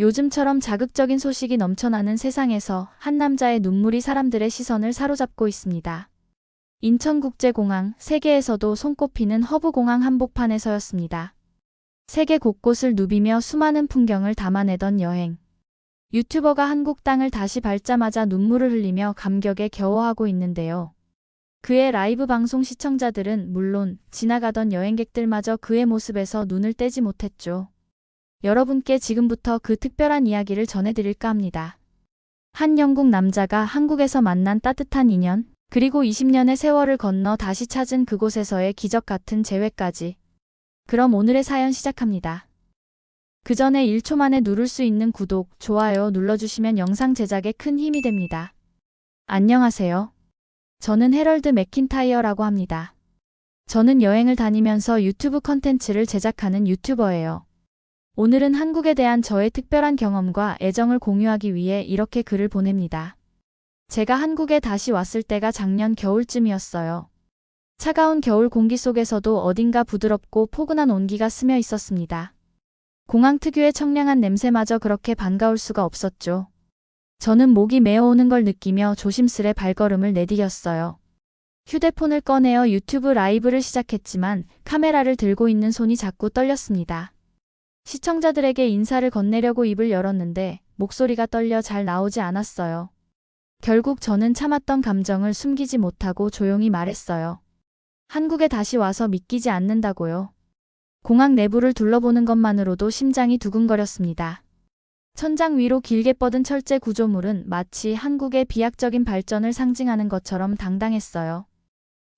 요즘처럼 자극적인 소식이 넘쳐나는 세상에서 한 남자의 눈물이 사람들의 시선을 사로잡고 있습니다. 인천국제공항, 세계에서도 손꼽히는 허브공항 한복판에서였습니다. 세계 곳곳을 누비며 수많은 풍경을 담아내던 여행. 유튜버가 한국 땅을 다시 밟자마자 눈물을 흘리며 감격에 겨워하고 있는데요. 그의 라이브 방송 시청자들은 물론 지나가던 여행객들마저 그의 모습에서 눈을 떼지 못했죠. 여러분께 지금부터 그 특별한 이야기를 전해드릴까 합니다. 한 영국 남자가 한국에서 만난 따뜻한 인연, 그리고 20년의 세월을 건너 다시 찾은 그곳에서의 기적 같은 재회까지. 그럼 오늘의 사연 시작합니다. 그 전에 1초 만에 누를 수 있는 구독, 좋아요 눌러주시면 영상 제작에 큰 힘이 됩니다. 안녕하세요. 저는 해럴드 맥킨타이어라고 합니다. 저는 여행을 다니면서 유튜브 컨텐츠를 제작하는 유튜버예요. 오늘은 한국에 대한 저의 특별한 경험과 애정을 공유하기 위해 이렇게 글을 보냅니다. 제가 한국에 다시 왔을 때가 작년 겨울쯤이었어요. 차가운 겨울 공기 속에서도 어딘가 부드럽고 포근한 온기가 스며 있었습니다. 공항 특유의 청량한 냄새마저 그렇게 반가울 수가 없었죠. 저는 목이 메어오는 걸 느끼며 조심스레 발걸음을 내디뎠어요. 휴대폰을 꺼내어 유튜브 라이브를 시작했지만 카메라를 들고 있는 손이 자꾸 떨렸습니다. 시청자들에게 인사를 건네려고 입을 열었는데 목소리가 떨려 잘 나오지 않았어요. 결국 저는 참았던 감정을 숨기지 못하고 조용히 말했어요. 한국에 다시 와서 믿기지 않는다고요. 공항 내부를 둘러보는 것만으로도 심장이 두근거렸습니다. 천장 위로 길게 뻗은 철제 구조물은 마치 한국의 비약적인 발전을 상징하는 것처럼 당당했어요.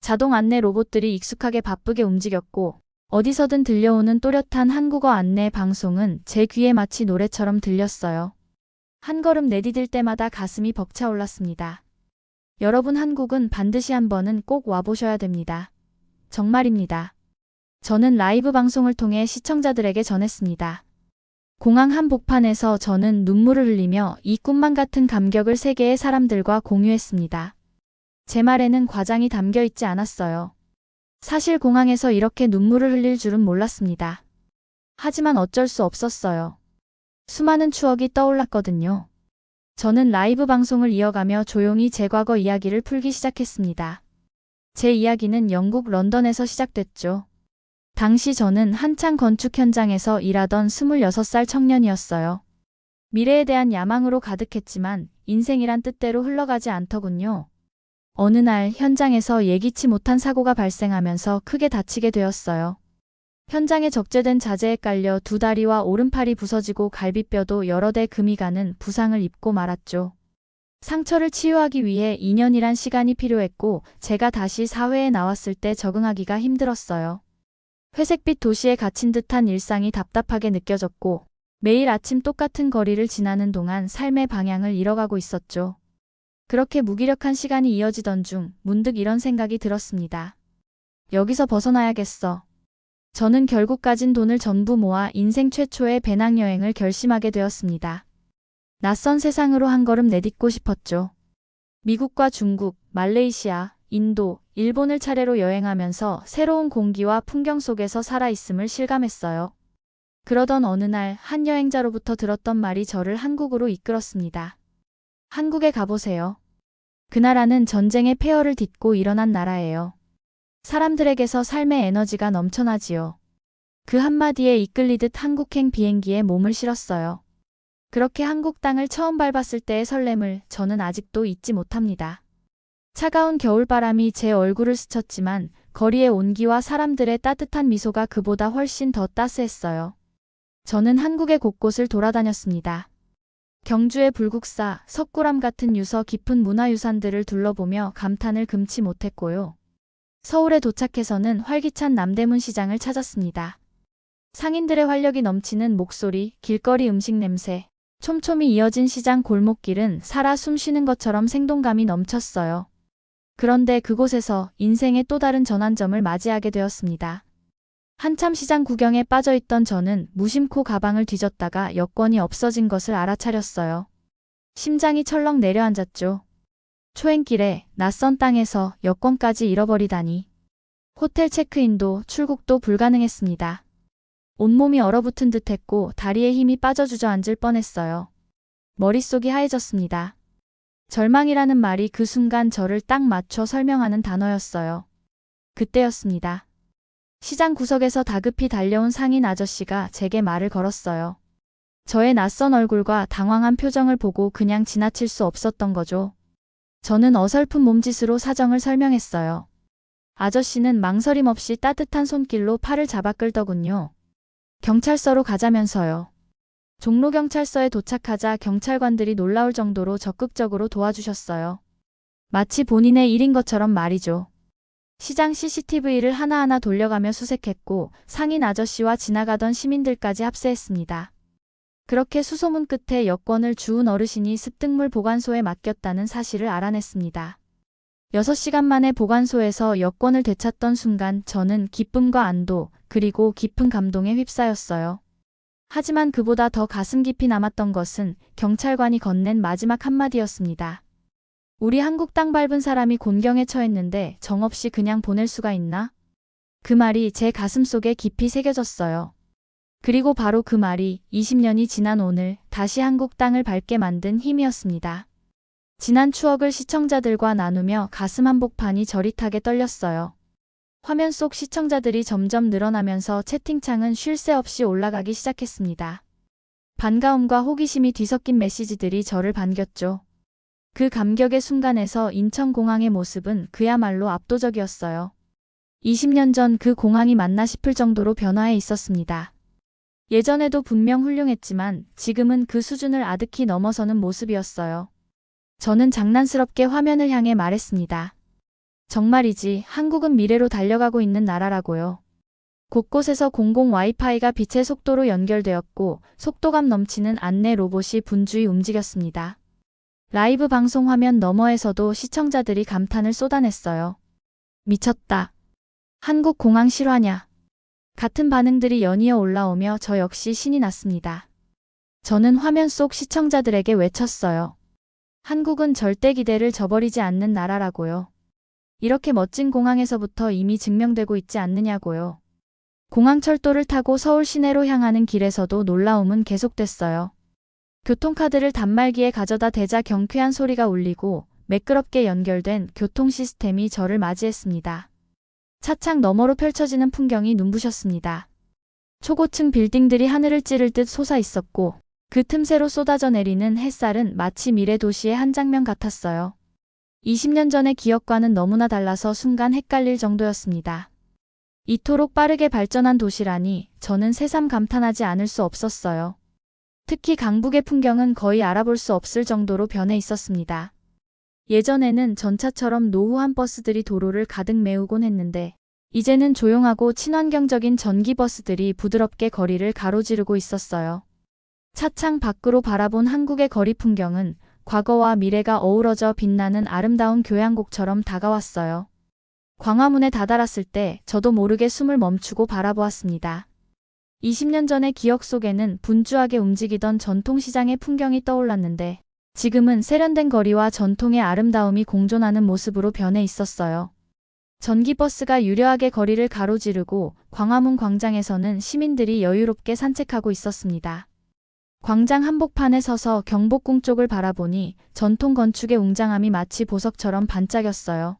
자동 안내 로봇들이 익숙하게 바쁘게 움직였고 어디서든 들려오는 또렷한 한국어 안내 방송은 제 귀에 마치 노래처럼 들렸어요. 한 걸음 내디딜 때마다 가슴이 벅차올랐습니다. 여러분, 한국은 반드시 한 번은 꼭 와보셔야 됩니다. 정말입니다. 저는 라이브 방송을 통해 시청자들에게 전했습니다. 공항 한복판에서 저는 눈물을 흘리며 이 꿈만 같은 감격을 세계의 사람들과 공유했습니다. 제 말에는 과장이 담겨 있지 않았어요. 사실 공항에서 이렇게 눈물을 흘릴 줄은 몰랐습니다. 하지만 어쩔 수 없었어요. 수많은 추억이 떠올랐거든요. 저는 라이브 방송을 이어가며 조용히 제 과거 이야기를 풀기 시작했습니다. 제 이야기는 영국 런던에서 시작됐죠. 당시 저는 한창 건축 현장에서 일하던 26살 청년이었어요. 미래에 대한 야망으로 가득했지만 인생이란 뜻대로 흘러가지 않더군요. 어느 날 현장에서 예기치 못한 사고가 발생하면서 크게 다치게 되었어요. 현장에 적재된 자재에 깔려 두 다리와 오른팔이 부서지고 갈비뼈도 여러 대 금이 가는 부상을 입고 말았죠. 상처를 치유하기 위해 2년이란 시간이 필요했고 제가 다시 사회에 나왔을 때 적응하기가 힘들었어요. 회색빛 도시에 갇힌 듯한 일상이 답답하게 느껴졌고 매일 아침 똑같은 거리를 지나는 동안 삶의 방향을 잃어가고 있었죠. 그렇게 무기력한 시간이 이어지던 중 문득 이런 생각이 들었습니다. 여기서 벗어나야겠어. 저는 결국 가진 돈을 전부 모아 인생 최초의 배낭여행을 결심하게 되었습니다. 낯선 세상으로 한 걸음 내딛고 싶었죠. 미국과 중국, 말레이시아, 인도, 일본을 차례로 여행하면서 새로운 공기와 풍경 속에서 살아있음을 실감했어요. 그러던 어느 날 한 여행자로부터 들었던 말이 저를 한국으로 이끌었습니다. 한국에 가보세요. 그 나라는 전쟁의 폐허를 딛고 일어난 나라예요. 사람들에게서 삶의 에너지가 넘쳐나지요. 그 한마디에 이끌리듯 한국행 비행기에 몸을 실었어요. 그렇게 한국 땅을 처음 밟았을 때의 설렘을 저는 아직도 잊지 못합니다. 차가운 겨울바람이 제 얼굴을 스쳤지만 거리의 온기와 사람들의 따뜻한 미소가 그보다 훨씬 더 따스했어요. 저는 한국의 곳곳을 돌아다녔습니다. 경주의 불국사, 석굴암 같은 유서 깊은 문화유산들을 둘러보며 감탄을 금치 못했고요. 서울에 도착해서는 활기찬 남대문 시장을 찾았습니다. 상인들의 활력이 넘치는 목소리, 길거리 음식 냄새, 촘촘히 이어진 시장 골목길은 살아 숨쉬는 것처럼 생동감이 넘쳤어요. 그런데 그곳에서 인생의 또 다른 전환점을 맞이하게 되었습니다. 한참 시장 구경에 빠져있던 저는 무심코 가방을 뒤졌다가 여권이 없어진 것을 알아차렸어요. 심장이 철렁 내려앉았죠. 초행길에 낯선 땅에서 여권까지 잃어버리다니. 호텔 체크인도 출국도 불가능했습니다. 온몸이 얼어붙은 듯했고 다리에 힘이 빠져 주저앉을 뻔했어요. 머릿속이 하얘졌습니다. 절망이라는 말이 그 순간 저를 딱 맞춰 설명하는 단어였어요. 그때였습니다. 시장 구석에서 다급히 달려온 상인 아저씨가 제게 말을 걸었어요. 저의 낯선 얼굴과 당황한 표정을 보고 그냥 지나칠 수 없었던 거죠. 저는 어설픈 몸짓으로 사정을 설명했어요. 아저씨는 망설임 없이 따뜻한 손길로 팔을 잡아 끌더군요. 경찰서로 가자면서요. 종로경찰서에 도착하자 경찰관들이 놀라울 정도로 적극적으로 도와주셨어요. 마치 본인의 일인 것처럼 말이죠. 시장 CCTV를 하나하나 돌려가며 수색했고 상인 아저씨와 지나가던 시민들까지 합세했습니다. 그렇게 수소문 끝에 여권을 주운 어르신이 습득물 보관소에 맡겼다는 사실을 알아냈습니다. 6시간 만에 보관소에서 여권을 되찾던 순간 저는 기쁨과 안도 그리고 깊은 감동에 휩싸였어요. 하지만 그보다 더 가슴 깊이 남았던 것은 경찰관이 건넨 마지막 한마디였습니다. 우리 한국 땅 밟은 사람이 곤경에 처했는데 정없이 그냥 보낼 수가 있나? 그 말이 제 가슴 속에 깊이 새겨졌어요. 그리고 바로 그 말이 20년이 지난 오늘 다시 한국 땅을 밟게 만든 힘이었습니다. 지난 추억을 시청자들과 나누며 가슴 한복판이 저릿하게 떨렸어요. 화면 속 시청자들이 점점 늘어나면서 채팅창은 쉴 새 없이 올라가기 시작했습니다. 반가움과 호기심이 뒤섞인 메시지들이 저를 반겼죠. 그 감격의 순간에서 인천공항의 모습은 그야말로 압도적이었어요. 20년 전 그 공항이 맞나 싶을 정도로 변화해 있었습니다. 예전에도 분명 훌륭했지만 지금은 그 수준을 아득히 넘어서는 모습이었어요. 저는 장난스럽게 화면을 향해 말했습니다. 정말이지 한국은 미래로 달려가고 있는 나라라고요. 곳곳에서 공공 와이파이가 빛의 속도로 연결되었고 속도감 넘치는 안내 로봇이 분주히 움직였습니다. 라이브 방송 화면 너머에서도 시청자들이 감탄을 쏟아냈어요. 미쳤다. 한국 공항 실화냐. 같은 반응들이 연이어 올라오며 저 역시 신이 났습니다. 저는 화면 속 시청자들에게 외쳤어요. 한국은 절대 기대를 저버리지 않는 나라라고요. 이렇게 멋진 공항에서부터 이미 증명되고 있지 않느냐고요. 공항철도를 타고 서울 시내로 향하는 길에서도 놀라움은 계속됐어요. 교통카드를 단말기에 가져다 대자 경쾌한 소리가 울리고 매끄럽게 연결된 교통 시스템이 저를 맞이했습니다. 차창 너머로 펼쳐지는 풍경이 눈부셨습니다. 초고층 빌딩들이 하늘을 찌를 듯 솟아 있었고 그 틈새로 쏟아져 내리는 햇살은 마치 미래 도시의 한 장면 같았어요. 20년 전의 기억과는 너무나 달라서 순간 헷갈릴 정도였습니다. 이토록 빠르게 발전한 도시라니 저는 새삼 감탄하지 않을 수 없었어요. 특히 강북의 풍경은 거의 알아볼 수 없을 정도로 변해 있었습니다. 예전에는 전차처럼 노후한 버스들이 도로를 가득 메우곤 했는데 이제는 조용하고 친환경적인 전기버스들이 부드럽게 거리를 가로지르고 있었어요. 차창 밖으로 바라본 한국의 거리 풍경은 과거와 미래가 어우러져 빛나는 아름다운 교향곡처럼 다가왔어요. 광화문에 다다랐을 때 저도 모르게 숨을 멈추고 바라보았습니다. 20년 전의 기억 속에는 분주하게 움직이던 전통시장의 풍경이 떠올랐는데 지금은 세련된 거리와 전통의 아름다움이 공존하는 모습으로 변해 있었어요. 전기버스가 유려하게 거리를 가로지르고 광화문 광장에서는 시민들이 여유롭게 산책하고 있었습니다. 광장 한복판에 서서 경복궁 쪽을 바라보니 전통 건축의 웅장함이 마치 보석처럼 반짝였어요.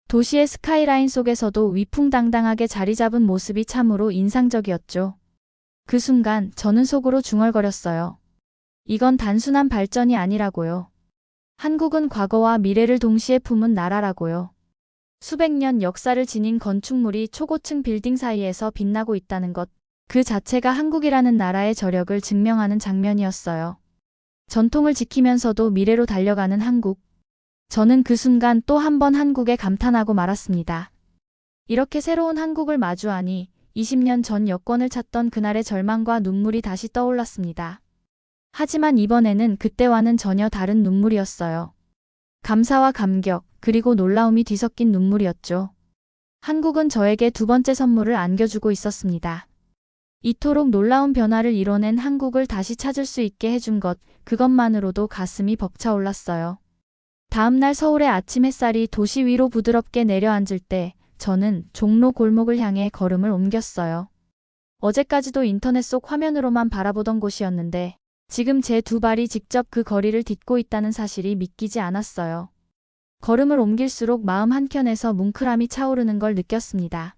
도시의 스카이라인 속에서도 위풍당당하게 자리 잡은 모습이 참으로 인상적이었죠. 그 순간 저는 속으로 중얼거렸어요. 이건 단순한 발전이 아니라고요. 한국은 과거와 미래를 동시에 품은 나라라고요. 수백 년 역사를 지닌 건축물이 초고층 빌딩 사이에서 빛나고 있다는 것, 그 자체가 한국이라는 나라의 저력을 증명하는 장면이었어요. 전통을 지키면서도 미래로 달려가는 한국. 저는 그 순간 또 한 번 한국에 감탄하고 말았습니다. 이렇게 새로운 한국을 마주하니 20년 전 여권을 찾던 그날의 절망과 눈물이 다시 떠올랐습니다. 하지만 이번에는 그때와는 전혀 다른 눈물이었어요. 감사와 감격, 그리고 놀라움이 뒤섞인 눈물이었죠. 한국은 저에게 두 번째 선물을 안겨주고 있었습니다. 이토록 놀라운 변화를 이뤄낸 한국을 다시 찾을 수 있게 해준 것, 그것만으로도 가슴이 벅차올랐어요. 다음날 서울의 아침 햇살이 도시 위로 부드럽게 내려앉을 때 저는 종로 골목을 향해 걸음을 옮겼어요. 어제까지도 인터넷 속 화면으로만 바라보던 곳이었는데 지금 제 두 발이 직접 그 거리를 딛고 있다는 사실이 믿기지 않았어요. 걸음을 옮길수록 마음 한켠에서 뭉클함이 차오르는 걸 느꼈습니다.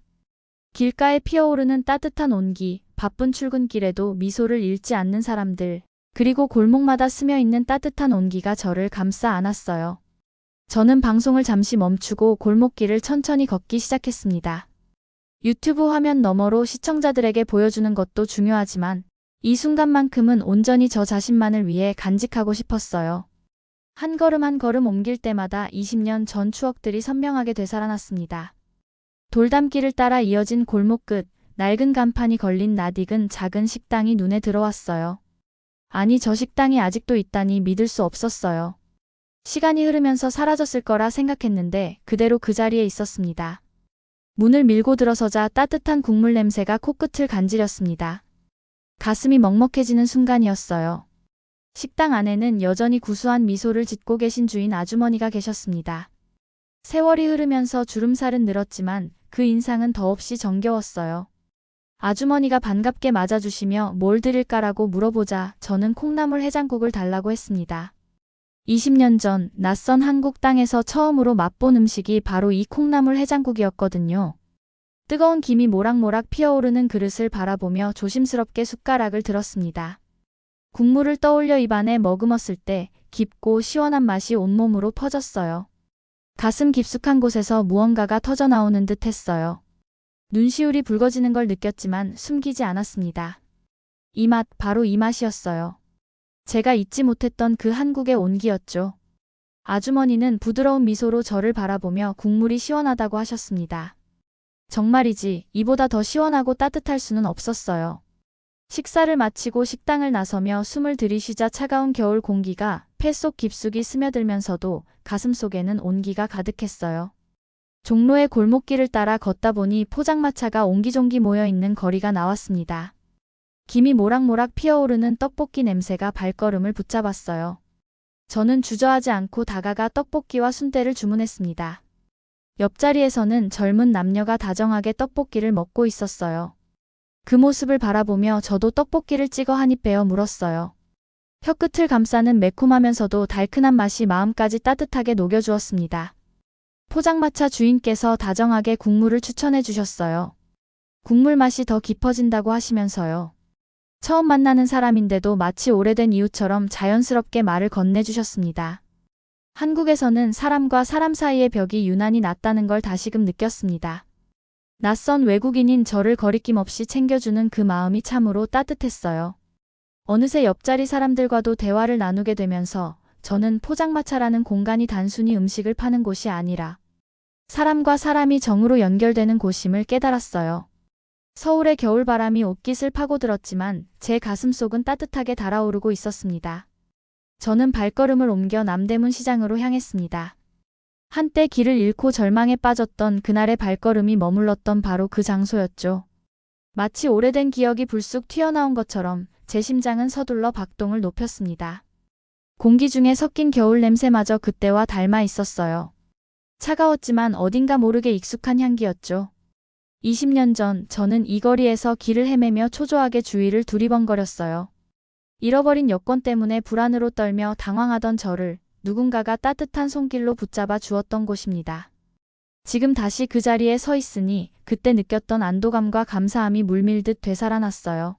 길가에 피어오르는 따뜻한 온기, 바쁜 출근길에도 미소를 잃지 않는 사람들, 그리고 골목마다 스며있는 따뜻한 온기가 저를 감싸 안았어요. 저는 방송을 잠시 멈추고 골목길을 천천히 걷기 시작했습니다. 유튜브 화면 너머로 시청자들에게 보여주는 것도 중요하지만 이 순간만큼은 온전히 저 자신만을 위해 간직하고 싶었어요. 한 걸음 한 걸음 옮길 때마다 20년 전 추억들이 선명하게 되살아났습니다. 돌담길을 따라 이어진 골목 끝, 낡은 간판이 걸린 낯익은 작은 식당이 눈에 들어왔어요. 아니, 저 식당이 아직도 있다니 믿을 수 없었어요. 시간이 흐르면서 사라졌을 거라 생각했는데 그대로 그 자리에 있었습니다. 문을 밀고 들어서자 따뜻한 국물 냄새가 코끝을 간지렸습니다. 가슴이 먹먹해지는 순간이었어요. 식당 안에는 여전히 구수한 미소를 짓고 계신 주인 아주머니가 계셨습니다. 세월이 흐르면서 주름살은 늘었지만 그 인상은 더없이 정겨웠어요. 아주머니가 반갑게 맞아주시며 뭘 드릴까라고 물어보자 저는 콩나물 해장국을 달라고 했습니다. 20년 전 낯선 한국 땅에서 처음으로 맛본 음식이 바로 이 콩나물 해장국이었거든요. 뜨거운 김이 모락모락 피어오르는 그릇을 바라보며 조심스럽게 숟가락을 들었습니다. 국물을 떠올려 입안에 머금었을 때 깊고 시원한 맛이 온몸으로 퍼졌어요. 가슴 깊숙한 곳에서 무언가가 터져나오는 듯 했어요. 눈시울이 붉어지는 걸 느꼈지만 숨기지 않았습니다. 이 맛, 바로 이 맛이었어요. 제가 잊지 못했던 그 한국의 온기였죠. 아주머니는 부드러운 미소로 저를 바라보며 국물이 시원하다고 하셨습니다. 정말이지, 이보다 더 시원하고 따뜻할 수는 없었어요. 식사를 마치고 식당을 나서며 숨을 들이쉬자 차가운 겨울 공기가 폐 속 깊숙이 스며들면서도 가슴속에는 온기가 가득했어요. 종로의 골목길을 따라 걷다 보니 포장마차가 옹기종기 모여있는 거리가 나왔습니다. 김이 모락모락 피어오르는 떡볶이 냄새가 발걸음을 붙잡았어요. 저는 주저하지 않고 다가가 떡볶이와 순대를 주문했습니다. 옆자리에서는 젊은 남녀가 다정하게 떡볶이를 먹고 있었어요. 그 모습을 바라보며 저도 떡볶이를 찍어 한 입 베어 물었어요. 혀끝을 감싸는 매콤하면서도 달큰한 맛이 마음까지 따뜻하게 녹여주었습니다. 포장마차 주인께서 다정하게 국물을 추천해 주셨어요. 국물 맛이 더 깊어진다고 하시면서요. 처음 만나는 사람인데도 마치 오래된 이웃처럼 자연스럽게 말을 건네주셨습니다. 한국에서는 사람과 사람 사이의 벽이 유난히 낮다는 걸 다시금 느꼈습니다. 낯선 외국인인 저를 거리낌 없이 챙겨주는 그 마음이 참으로 따뜻했어요. 어느새 옆자리 사람들과도 대화를 나누게 되면서 저는 포장마차라는 공간이 단순히 음식을 파는 곳이 아니라 사람과 사람이 정으로 연결되는 곳임을 깨달았어요. 서울의 겨울바람이 옷깃을 파고들었지만 제 가슴속은 따뜻하게 달아오르고 있었습니다. 저는 발걸음을 옮겨 남대문 시장으로 향했습니다. 한때 길을 잃고 절망에 빠졌던 그날의 발걸음이 머물렀던 바로 그 장소였죠. 마치 오래된 기억이 불쑥 튀어나온 것처럼 제 심장은 서둘러 박동을 높였습니다. 공기 중에 섞인 겨울 냄새마저 그때와 닮아 있었어요. 차가웠지만 어딘가 모르게 익숙한 향기였죠. 20년 전 저는 이 거리에서 길을 헤매며 초조하게 주위를 두리번거렸어요. 잃어버린 여권 때문에 불안으로 떨며 당황하던 저를 누군가가 따뜻한 손길로 붙잡아 주었던 곳입니다. 지금 다시 그 자리에 서 있으니 그때 느꼈던 안도감과 감사함이 물밀듯 되살아났어요.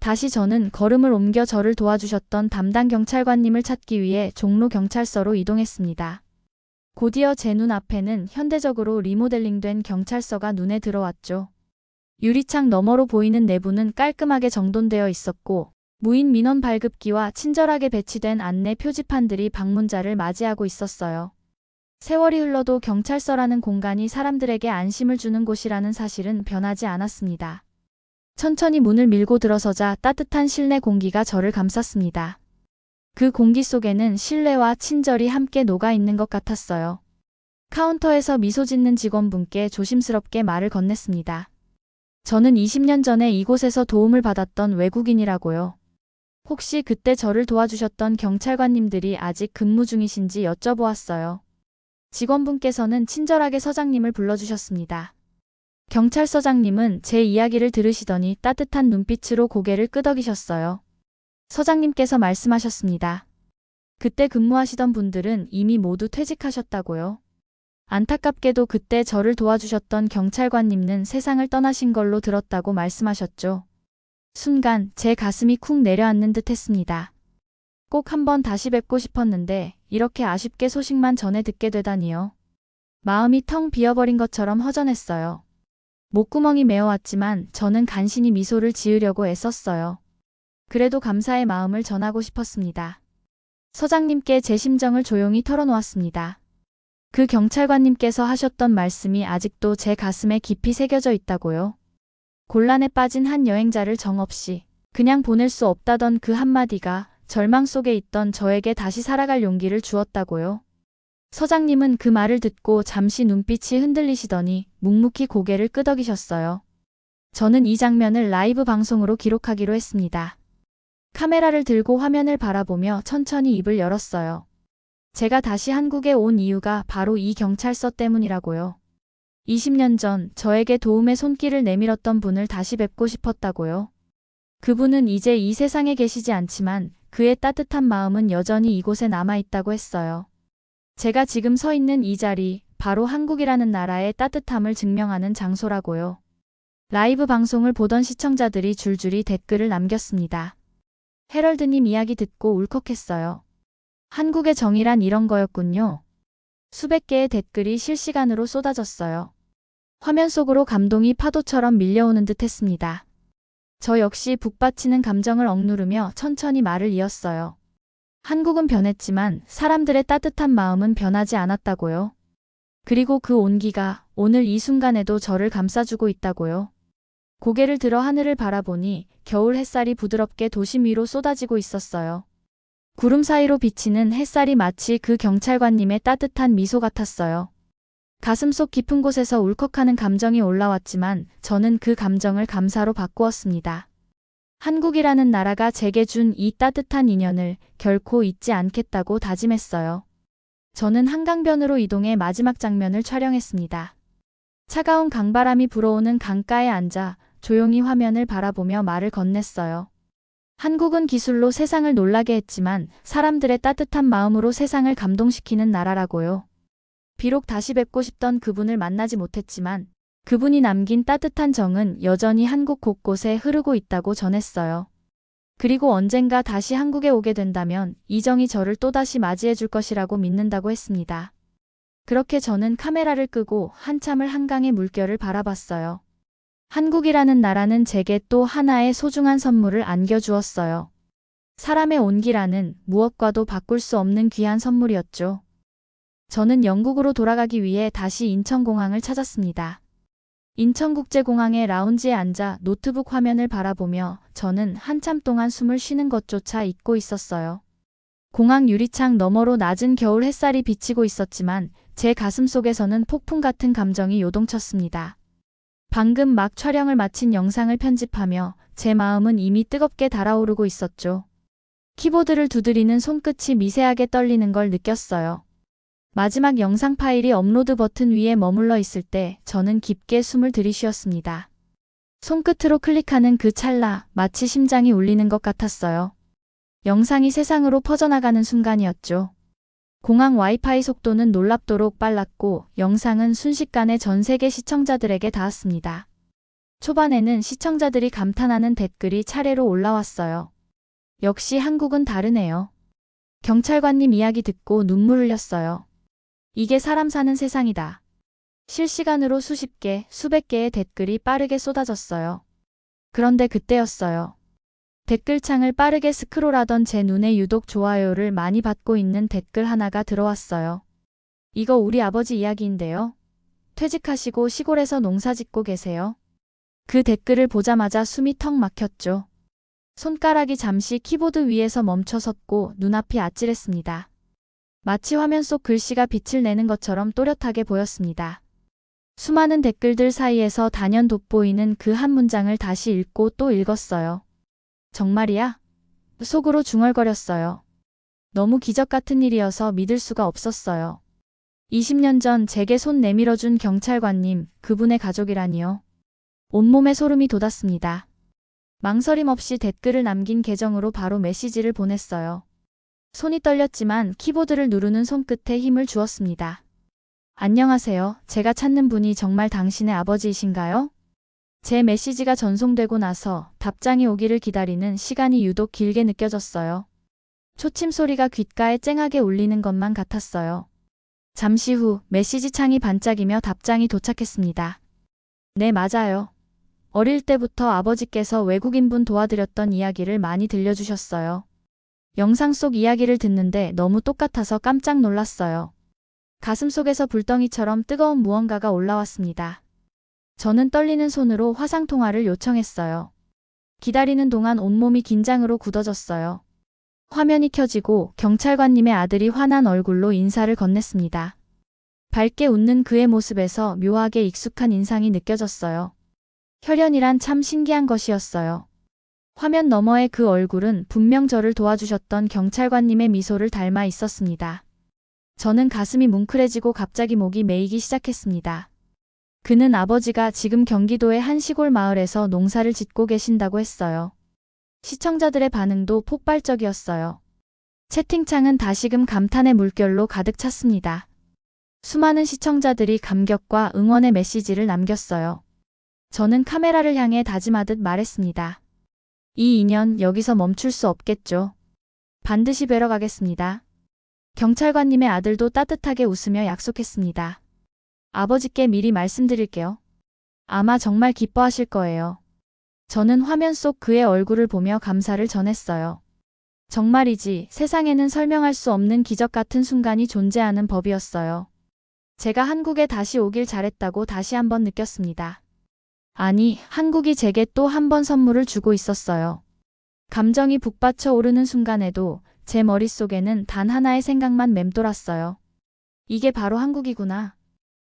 다시 저는 걸음을 옮겨 저를 도와주셨던 담당 경찰관님을 찾기 위해 종로경찰서로 이동했습니다. 곧이어 제 눈앞에는 현대적으로 리모델링된 경찰서가 눈에 들어왔죠. 유리창 너머로 보이는 내부는 깔끔하게 정돈되어 있었고 무인 민원 발급기와 친절하게 배치된 안내 표지판들이 방문자를 맞이하고 있었어요. 세월이 흘러도 경찰서라는 공간이 사람들에게 안심을 주는 곳이라는 사실은 변하지 않았습니다. 천천히 문을 밀고 들어서자 따뜻한 실내 공기가 저를 감쌌습니다. 그 공기 속에는 신뢰와 친절이 함께 녹아있는 것 같았어요. 카운터에서 미소 짓는 직원분께 조심스럽게 말을 건넸습니다. 저는 20년 전에 이곳에서 도움을 받았던 외국인이라고요. 혹시 그때 저를 도와주셨던 경찰관님들이 아직 근무 중이신지 여쭤보았어요. 직원분께서는 친절하게 서장님을 불러주셨습니다. 경찰서장님은 제 이야기를 들으시더니 따뜻한 눈빛으로 고개를 끄덕이셨어요. 서장님께서 말씀하셨습니다. 그때 근무하시던 분들은 이미 모두 퇴직하셨다고요. 안타깝게도 그때 저를 도와주셨던 경찰관님은 세상을 떠나신 걸로 들었다고 말씀하셨죠. 순간 제 가슴이 쿵 내려앉는 듯 했습니다. 꼭 한번 다시 뵙고 싶었는데 이렇게 아쉽게 소식만 전해 듣게 되다니요. 마음이 텅 비어버린 것처럼 허전했어요. 목구멍이 메어왔지만 저는 간신히 미소를 지으려고 애썼어요. 그래도 감사의 마음을 전하고 싶었습니다. 서장님께 제 심정을 조용히 털어놓았습니다. 그 경찰관님께서 하셨던 말씀이 아직도 제 가슴에 깊이 새겨져 있다고요. 곤란에 빠진 한 여행자를 정없이 그냥 보낼 수 없다던 그 한마디가 절망 속에 있던 저에게 다시 살아갈 용기를 주었다고요. 서장님은 그 말을 듣고 잠시 눈빛이 흔들리시더니 묵묵히 고개를 끄덕이셨어요. 저는 이 장면을 라이브 방송으로 기록하기로 했습니다. 카메라를 들고 화면을 바라보며 천천히 입을 열었어요. 제가 다시 한국에 온 이유가 바로 이 경찰서 때문이라고요. 20년 전 저에게 도움의 손길을 내밀었던 분을 다시 뵙고 싶었다고요. 그분은 이제 이 세상에 계시지 않지만 그의 따뜻한 마음은 여전히 이곳에 남아있다고 했어요. 제가 지금 서 있는 이 자리, 바로 한국이라는 나라의 따뜻함을 증명하는 장소라고요. 라이브 방송을 보던 시청자들이 줄줄이 댓글을 남겼습니다. 헤럴드님 이야기 듣고 울컥했어요. 한국의 정의란 이런 거였군요. 수백 개의 댓글이 실시간으로 쏟아졌어요. 화면 속으로 감동이 파도처럼 밀려오는 듯 했습니다. 저 역시 북받치는 감정을 억누르며 천천히 말을 이었어요. 한국은 변했지만 사람들의 따뜻한 마음은 변하지 않았다고요. 그리고 그 온기가 오늘 이 순간에도 저를 감싸주고 있다고요. 고개를 들어 하늘을 바라보니 겨울 햇살이 부드럽게 도심 위로 쏟아지고 있었어요. 구름 사이로 비치는 햇살이 마치 그 경찰관님의 따뜻한 미소 같았어요. 가슴속 깊은 곳에서 울컥하는 감정이 올라왔지만 저는 그 감정을 감사로 바꾸었습니다. 한국이라는 나라가 제게 준 이 따뜻한 인연을 결코 잊지 않겠다고 다짐했어요. 저는 한강변으로 이동해 마지막 장면을 촬영했습니다. 차가운 강바람이 불어오는 강가에 앉아 조용히 화면을 바라보며 말을 건넸어요. 한국은 기술로 세상을 놀라게 했지만 사람들의 따뜻한 마음으로 세상을 감동시키는 나라라고요. 비록 다시 뵙고 싶던 그분을 만나지 못했지만 그분이 남긴 따뜻한 정은 여전히 한국 곳곳에 흐르고 있다고 전했어요. 그리고 언젠가 다시 한국에 오게 된다면 이 정이 저를 또다시 맞이해 줄 것이라고 믿는다고 했습니다. 그렇게 저는 카메라를 끄고 한참을 한강의 물결을 바라봤어요. 한국이라는 나라는 제게 또 하나의 소중한 선물을 안겨주었어요. 사람의 온기라는 무엇과도 바꿀 수 없는 귀한 선물이었죠. 저는 영국으로 돌아가기 위해 다시 인천공항을 찾았습니다. 인천국제공항의 라운지에 앉아 노트북 화면을 바라보며 저는 한참 동안 숨을 쉬는 것조차 잊고 있었어요. 공항 유리창 너머로 낮은 겨울 햇살이 비치고 있었지만 제 가슴 속에서는 폭풍 같은 감정이 요동쳤습니다. 방금 막 촬영을 마친 영상을 편집하며 제 마음은 이미 뜨겁게 달아오르고 있었죠. 키보드를 두드리는 손끝이 미세하게 떨리는 걸 느꼈어요. 마지막 영상 파일이 업로드 버튼 위에 머물러 있을 때 저는 깊게 숨을 들이쉬었습니다. 손끝으로 클릭하는 그 찰나 마치 심장이 울리는 것 같았어요. 영상이 세상으로 퍼져나가는 순간이었죠. 공항 와이파이 속도는 놀랍도록 빨랐고 영상은 순식간에 전 세계 시청자들에게 닿았습니다. 초반에는 시청자들이 감탄하는 댓글이 차례로 올라왔어요. 역시 한국은 다르네요. 경찰관님 이야기 듣고 눈물 흘렸어요. 이게 사람 사는 세상이다. 실시간으로 수십 개, 수백 개의 댓글이 빠르게 쏟아졌어요. 그런데 그때였어요. 댓글창을 빠르게 스크롤하던 제 눈에 유독 좋아요를 많이 받고 있는 댓글 하나가 들어왔어요. 이거 우리 아버지 이야기인데요. 퇴직하시고 시골에서 농사짓고 계세요. 그 댓글을 보자마자 숨이 턱 막혔죠. 손가락이 잠시 키보드 위에서 멈춰 섰고 눈앞이 아찔했습니다. 마치 화면 속 글씨가 빛을 내는 것처럼 또렷하게 보였습니다. 수많은 댓글들 사이에서 단연 돋보이는 그 한 문장을 다시 읽고 또 읽었어요. 정말이야? 속으로 중얼거렸어요. 너무 기적 같은 일이어서 믿을 수가 없었어요. 20년 전 제게 손 내밀어준 경찰관님, 그분의 가족이라니요. 온몸에 소름이 돋았습니다. 망설임 없이 댓글을 남긴 계정으로 바로 메시지를 보냈어요. 손이 떨렸지만 키보드를 누르는 손끝에 힘을 주었습니다. 안녕하세요. 제가 찾는 분이 정말 당신의 아버지이신가요? 제 메시지가 전송되고 나서 답장이 오기를 기다리는 시간이 유독 길게 느껴졌어요. 초침 소리가 귓가에 쨍하게 울리는 것만 같았어요. 잠시 후 메시지 창이 반짝이며 답장이 도착했습니다. 네, 맞아요. 어릴 때부터 아버지께서 외국인분 도와드렸던 이야기를 많이 들려주셨어요. 영상 속 이야기를 듣는데 너무 똑같아서 깜짝 놀랐어요. 가슴속에서 불덩이처럼 뜨거운 무언가가 올라왔습니다. 저는 떨리는 손으로 화상통화를 요청했어요. 기다리는 동안 온몸이 긴장으로 굳어졌어요. 화면이 켜지고 경찰관님의 아들이 환한 얼굴로 인사를 건넸습니다. 밝게 웃는 그의 모습에서 묘하게 익숙한 인상이 느껴졌어요. 혈연이란 참 신기한 것이었어요. 화면 너머의 그 얼굴은 분명 저를 도와주셨던 경찰관님의 미소를 닮아 있었습니다. 저는 가슴이 뭉클해지고 갑자기 목이 메이기 시작했습니다. 그는 아버지가 지금 경기도의 한 시골 마을에서 농사를 짓고 계신다고 했어요. 시청자들의 반응도 폭발적이었어요. 채팅창은 다시금 감탄의 물결로 가득 찼습니다. 수많은 시청자들이 감격과 응원의 메시지를 남겼어요. 저는 카메라를 향해 다짐하듯 말했습니다. 이 인연 여기서 멈출 수 없겠죠. 반드시 뵈러 가겠습니다. 경찰관님의 아들도 따뜻하게 웃으며 약속했습니다. 아버지께 미리 말씀드릴게요. 아마 정말 기뻐하실 거예요. 저는 화면 속 그의 얼굴을 보며 감사를 전했어요. 정말이지 세상에는 설명할 수 없는 기적 같은 순간이 존재하는 법이었어요. 제가 한국에 다시 오길 잘했다고 다시 한번 느꼈습니다. 아니, 한국이 제게 또 한 번 선물을 주고 있었어요. 감정이 북받쳐 오르는 순간에도 제 머릿속에는 단 하나의 생각만 맴돌았어요. 이게 바로 한국이구나.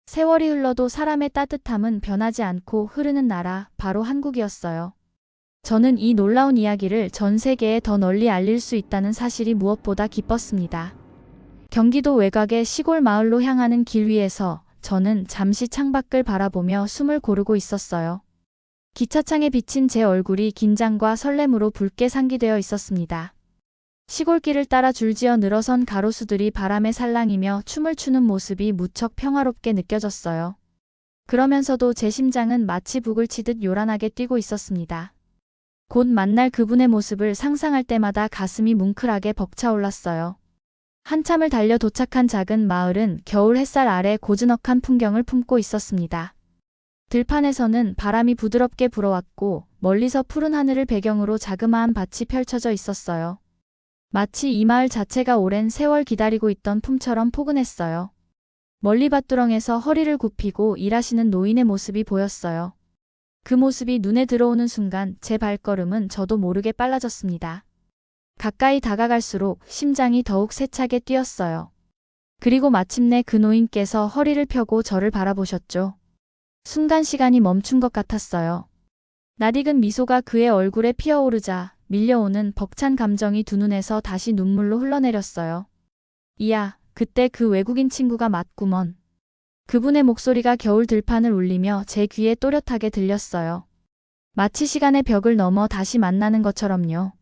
세월이 흘러도 사람의 따뜻함은 변하지 않고 흐르는 나라, 바로 한국이었어요. 저는 이 놀라운 이야기를 전 세계에 더 널리 알릴 수 있다는 사실이 무엇보다 기뻤습니다. 경기도 외곽의 시골 마을로 향하는 길 위에서 저는 잠시 창밖을 바라보며 숨을 고르고 있었어요. 기차창에 비친 제 얼굴이 긴장과 설렘으로 붉게 상기되어 있었습니다. 시골길을 따라 줄지어 늘어선 가로수들이 바람에 살랑이며 춤을 추는 모습이 무척 평화롭게 느껴졌어요. 그러면서도 제 심장은 마치 북을 치듯 요란하게 뛰고 있었습니다. 곧 만날 그분의 모습을 상상할 때마다 가슴이 뭉클하게 벅차올랐어요. 한참을 달려 도착한 작은 마을은 겨울 햇살 아래 고즈넉한 풍경을 품고 있었습니다. 들판에서는 바람이 부드럽게 불어왔고 멀리서 푸른 하늘을 배경으로 자그마한 밭이 펼쳐져 있었어요. 마치 이 마을 자체가 오랜 세월 기다리고 있던 품처럼 포근했어요. 멀리 밭두렁에서 허리를 굽히고 일하시는 노인의 모습이 보였어요. 그 모습이 눈에 들어오는 순간 제 발걸음은 저도 모르게 빨라졌습니다. 가까이 다가갈수록 심장이 더욱 세차게 뛰었어요. 그리고 마침내 그 노인께서 허리를 펴고 저를 바라보셨죠. 순간 시간이 멈춘 것 같았어요. 낯익은 미소가 그의 얼굴에 피어오르자 밀려오는 벅찬 감정이 두 눈에서 다시 눈물로 흘러내렸어요. 이야, 그때 그 외국인 친구가 맞구먼. 그분의 목소리가 겨울 들판을 울리며 제 귀에 또렷하게 들렸어요. 마치 시간의 벽을 넘어 다시 만나는 것처럼요.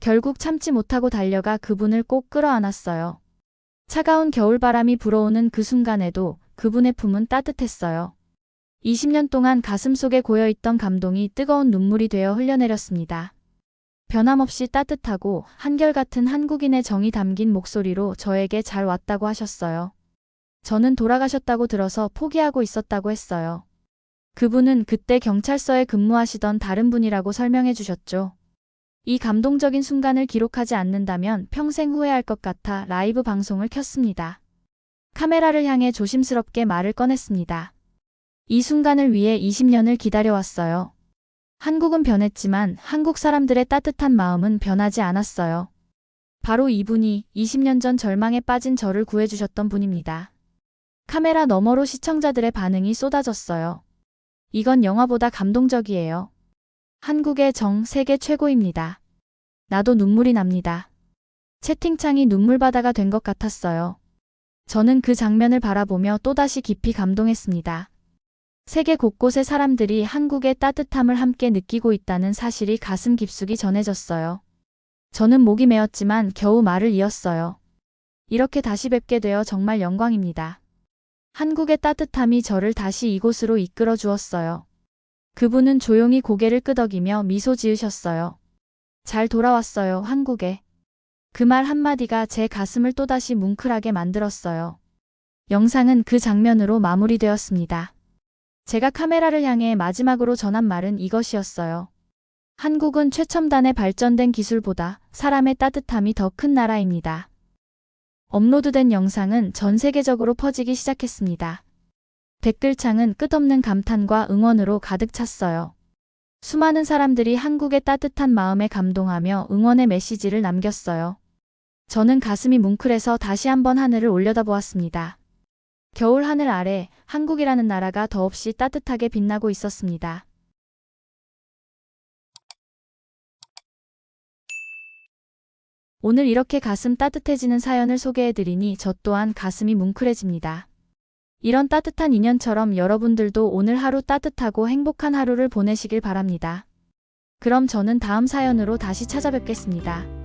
결국 참지 못하고 달려가 그분을 꼭 끌어안았어요. 차가운 겨울바람이 불어오는 그 순간에도 그분의 품은 따뜻했어요. 20년 동안 가슴속에 고여있던 감동이 뜨거운 눈물이 되어 흘려내렸습니다. 변함없이 따뜻하고 한결같은 한국인의 정이 담긴 목소리로 저에게 잘 왔다고 하셨어요. 저는 돌아가셨다고 들어서 포기하고 있었다고 했어요. 그분은 그때 경찰서에 근무하시던 다른 분이라고 설명해 주셨죠. 이 감동적인 순간을 기록하지 않는다면 평생 후회할 것 같아 라이브 방송을 켰습니다. 카메라를 향해 조심스럽게 말을 꺼냈습니다. 이 순간을 위해 20년을 기다려왔어요. 한국은 변했지만 한국 사람들의 따뜻한 마음은 변하지 않았어요. 바로 이분이 20년 전 절망에 빠진 저를 구해주셨던 분입니다. 카메라 너머로 시청자들의 반응이 쏟아졌어요. 이건 영화보다 감동적이에요. 한국의 정 세계 최고입니다. 나도 눈물이 납니다. 채팅창이 눈물바다가 된 것 같았어요. 저는 그 장면을 바라보며 또다시 깊이 감동했습니다. 세계 곳곳의 사람들이 한국의 따뜻함을 함께 느끼고 있다는 사실이 가슴 깊숙이 전해졌어요. 저는 목이 메었지만 겨우 말을 이었어요. 이렇게 다시 뵙게 되어 정말 영광입니다. 한국의 따뜻함이 저를 다시 이곳으로 이끌어 주었어요. 그분은 조용히 고개를 끄덕이며 미소 지으셨어요. 잘 돌아왔어요, 한국에. 그 말 한마디가 제 가슴을 또다시 뭉클하게 만들었어요. 영상은 그 장면으로 마무리되었습니다. 제가 카메라를 향해 마지막으로 전한 말은 이것이었어요. 한국은 최첨단의 발전된 기술보다 사람의 따뜻함이 더 큰 나라입니다. 업로드된 영상은 전 세계적으로 퍼지기 시작했습니다. 댓글창은 끝없는 감탄과 응원으로 가득 찼어요. 수많은 사람들이 한국의 따뜻한 마음에 감동하며 응원의 메시지를 남겼어요. 저는 가슴이 뭉클해서 다시 한번 하늘을 올려다보았습니다. 겨울 하늘 아래 한국이라는 나라가 더없이 따뜻하게 빛나고 있었습니다. 오늘 이렇게 가슴 따뜻해지는 사연을 소개해드리니 저 또한 가슴이 뭉클해집니다. 이런 따뜻한 인연처럼 여러분들도 오늘 하루 따뜻하고 행복한 하루를 보내시길 바랍니다. 그럼 저는 다음 사연으로 다시 찾아뵙겠습니다.